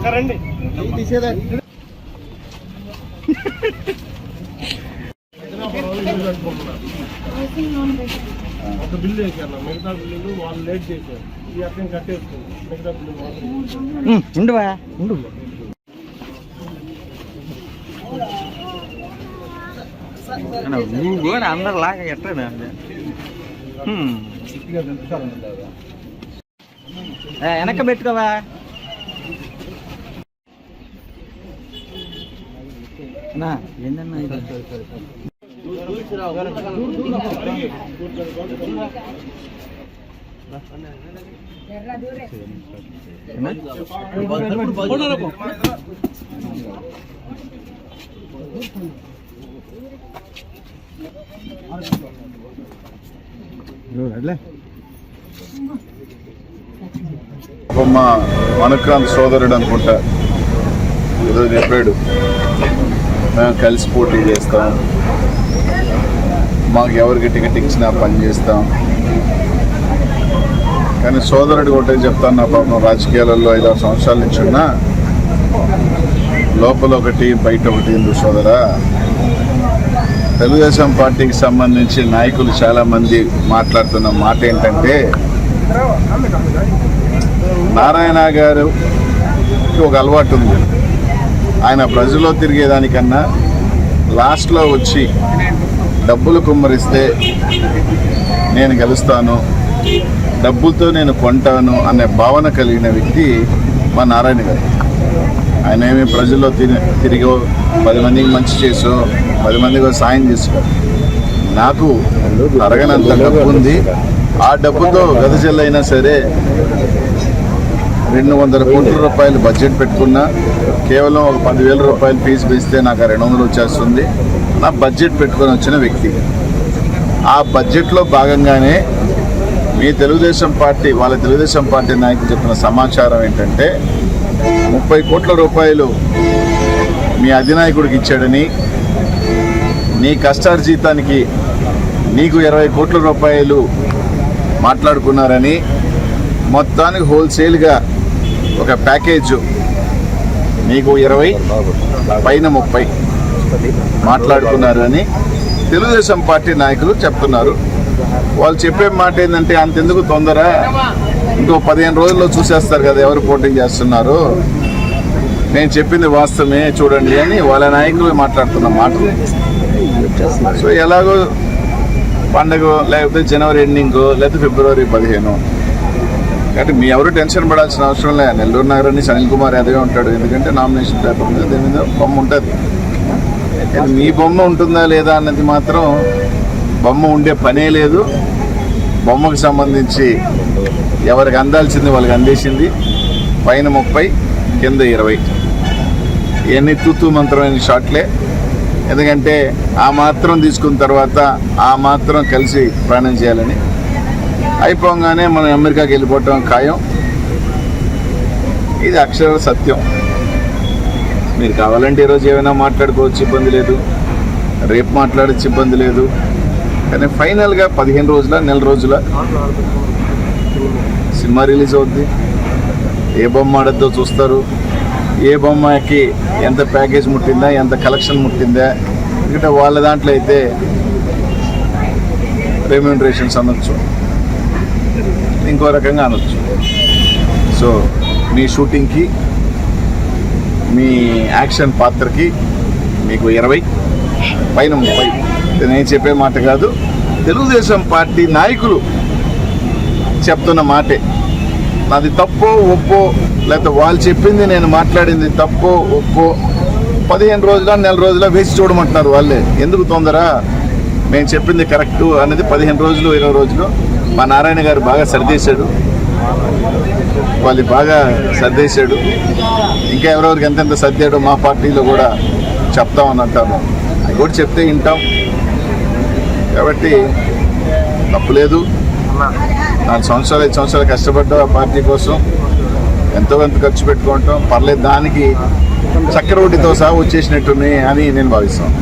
ఒక బిల్లు వేసాను, మిగతా బిల్లులు వాళ్ళు లేట్ చేశారు. ఈ అర్థం కట్టేస్తుంది, మిగతా బిల్లు నువ్వు కూడా అందరిలాగా ఎట్టనా వెనక పెట్టుకోవా. ఏందన్నా ఇది బొమ్మ మనక్రాంత్ సోదరుడు అనుకుంటా ఏదో చెప్పాడు, మేము కలిసి పోటీ చేస్తాం, మాకు ఎవరికి టికెట్ ఇచ్చినా పని చేస్తాం. కానీ సోదరుడు ఒకటే చెప్తాను, నా పాపం రాజకీయాలలో 5-6 సంవత్సరాల నుంచి ఉన్నా, లోపల ఒకటి బయట ఒకటి ఎందుకు సోదరా. తెలుగుదేశం పార్టీకి సంబంధించి నాయకులు చాలామంది మాట్లాడుతున్న మాట ఏంటంటే, నారాయణ గారికి ఒక అలవాటు ఉంది, ఆయన ప్రజల్లో తిరిగేదానికన్నా లాస్ట్లో వచ్చి డబ్బులు కుమ్మరిస్తే నేను గెలుస్తాను, డబ్బులతో నేను కొంటాను అనే భావన కలిగిన వ్యక్తి మా నారాయణ గారు. ఆయన ఏమి ప్రజల్లో తిరిగో 10 మందికి మంచి చేసో 10 మందికి సాయం చేసుకో, నాకు అరగనంత డబ్బు ఉంది, ఆ డబ్బుతో గత జిల్లా సరే 200 కోట్ల రూపాయలు బడ్జెట్ పెట్టుకున్నా, కేవలం ఒక 10,000 రూపాయలు ఫీజు వేస్తే నాకు 200 వచ్చేస్తుంది. నా బడ్జెట్ పెట్టుకొని వచ్చిన వ్యక్తి. ఆ బడ్జెట్లో భాగంగానే మీ తెలుగుదేశం పార్టీ నాయకులు చెప్పిన సమాచారం ఏంటంటే 30 కోట్ల రూపాయలు మీ అధినాయకుడికి ఇచ్చాడని, నీ కష్టార్జితానికి నీకు 20 కోట్ల రూపాయలు మాట్లాడుకున్నారని, మొత్తానికి హోల్సేల్గా ఒక ప్యాకేజ్ నీకు 20 పైన 30 మాట్లాడుకున్నారని తెలుగుదేశం పార్టీ నాయకులు చెప్తున్నారు. వాళ్ళు చెప్పే మాట ఏంటంటే, అంతెందుకు తొందర, ఇంకో 15 రోజుల్లో చూసేస్తారు కదా ఎవరు పోటీ చేస్తున్నారు, నేను చెప్పింది వాస్తవమే చూడండి అని వాళ్ళ నాయకులు మాట్లాడుతున్న మాటలు. సో ఎలాగో పండగ లేకపోతే జనవరి ఎండింగ్ లేకపోతే ఫిబ్రవరి 15, కాబట్టి మీ ఎవరు టెన్షన్ పడాల్సిన అవసరం లేదు. నెల్లూరు నగరాన్ని అనిల్ కుమార్ యాదవే ఉంటాడు, ఎందుకంటే నామినేషన్ పేపర్ మీద దీని మీద బొమ్మ ఉంటుంది. మీ బొమ్మ ఉంటుందా లేదా అన్నది మాత్రం బొమ్మ ఉండే పనే లేదు. బొమ్మకు సంబంధించి ఎవరికి అందాల్సింది వాళ్ళకి అందేసింది. పైన 30 కింద 20 ఇవన్నీ తూతూ మంత్రమైన షాట్లే. ఎందుకంటే ఆ మాత్రం తీసుకున్న తర్వాత ఆ మాత్రం కలిసి ప్రయాణం చేయాలని, అయిపోగానే మనం అమెరికాకి వెళ్ళిపోవటం ఖాయం. ఇది అక్షర సత్యం. మీరు కావాలంటే ఈరోజు ఏమైనా మాట్లాడుకోవచ్చు, ఇబ్బంది లేదు, రేపు మాట్లాడచ్చు, ఇబ్బంది లేదు. కానీ ఫైనల్గా 15 రోజుల నెల రోజుల సినిమా రిలీజ్ అవుద్ది. ఏ బొమ్మ ఆడద్దో చూస్తారు, ఏ బొమ్మకి ఎంత ప్యాకేజ్ ముట్టిందా, ఎంత కలెక్షన్ ముట్టిందా. ఎందుకంటే వాళ్ళ దాంట్లో అయితే రెమ్యూనరేషన్స్ అనొచ్చు, ఇంకో రకంగా అనొచ్చు. సో మీ షూటింగ్కి, మీ యాక్షన్ పాత్రకి మీకు 20 పైన 30. నేను చెప్పే మాట కాదు, తెలుగుదేశం పార్టీ నాయకులు చెప్తున్న మాటే. నాది తప్పో ఒప్పో, లేకపోతే వాళ్ళు చెప్పింది నేను మాట్లాడింది తప్పో ఒప్పో 15 రోజుల నెల రోజుల వేసి చూడమంటున్నారు వాళ్ళే. ఎందుకు తొందర, మేము చెప్పింది కరెక్టు అనేది 15 రోజులు 20 రోజులు మా నారాయణ గారు బాగా సర్దేశాడు, వాళ్ళు బాగా సర్దేశాడు. ఇంకా ఎవరెవరికి ఎంతెంత సర్దాడో మా పార్టీలో కూడా చెప్తామని అంటాము. అది కూడా చెప్తే వింటాం. కాబట్టి తప్పులేదు. 4 సంవత్సరాలు 5 సంవత్సరాలు కష్టపడ్డా ఆ పార్టీ కోసం, ఎంతో కొంత ఖర్చు పెట్టుకుంటాం, పర్లేదు. దానికి చక్కెర వడ్డీతో సహా వచ్చేసినట్టున్నాయి అని నేను భావిస్తాను.